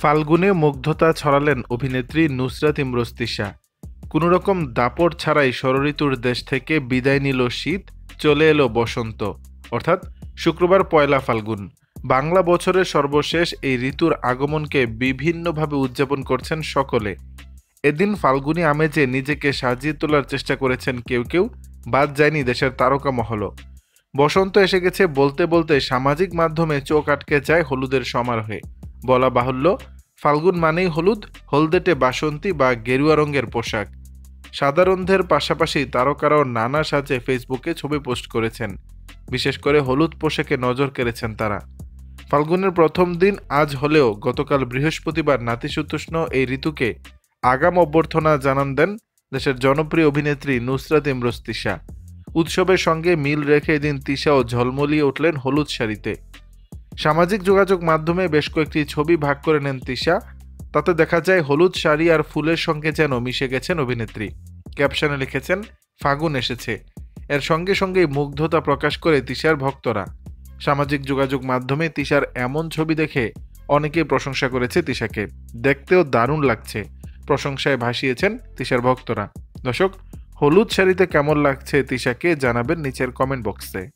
ফাল্গুনে মুগ্ধতা ছড়ালেন অভিনেত্রী নুসরাত ইমরোজ তিশা। কোনোরকম দাপট ছাড়াই ষড়ঋতুর দেশ থেকে বিদায় নিল শীত, চলে এলো বসন্ত, অর্থাৎ শুক্রবার পয়লা ফাল্গুন। বাংলা বছরের সর্বশেষ এই ঋতুর আগমনকে বিভিন্নভাবে উদযাপন করছেন সকলে। এদিন ফাল্গুনী আমেজে নিজেকে সাজিয়ে তোলার চেষ্টা করেছেন কেউ কেউ, বাদ যায়নি দেশের তারকা মহলও। বসন্ত এসে গেছে বলতে বলতে সামাজিক মাধ্যমে চোখ আটকে যায় হলুদের সমারোহে। বলা বাহুল্য, ফাল্গুন মানেই হলুদ, হলদেটে বাসন্তী বা গেরুয়া রঙের পোশাক। সাধারণদের পাশাপাশি তারকারাও নানা সাজে ফেসবুকে ছবি পোস্ট করেছেন। বিশেষ করে হলুদ পোশাকে নজর কেড়েছেন তারা। ফাল্গুনের প্রথম দিন আজ হলেও গতকাল বৃহস্পতিবার নাতিশীতোষ্ণ এই ঋতুকে আগাম অভ্যর্থনা জানান দেন দেশের জনপ্রিয় অভিনেত্রী নুসরাত ইমরোজ তিশা। উৎসবের সঙ্গে মিল রেখে এদিন তিশাও ঝলমলিয়ে উঠলেন হলুদ শাড়িতে। সামাজিক যোগাযোগ মাধ্যমে বেশ কয়েকটি ছবি ভাগ করে নেন তিশা। তাতে দেখা যায় হলুদ শাড়ি আর ফুলের সঙ্গে যেন মিশে গেছেন অভিনেত্রী। ক্যাপশনে লিখেছেন, ফাগুন এসেছে। এর সঙ্গে সঙ্গেই মুগ্ধতা প্রকাশ করে তিশার ভক্তরা। সামাজিক যোগাযোগ মাধ্যমে তিশার এমন ছবি দেখে অনেকেই প্রশংসা করেছে তিশাকে। দেখতেও দারুণ লাগছে, প্রশংসায় ভাসিয়েছেন তিশার ভক্তরা। দর্শক, হলুদ শাড়িতে কেমন লাগছে তিশাকে জানাবেন নিচের কমেন্ট বক্সে।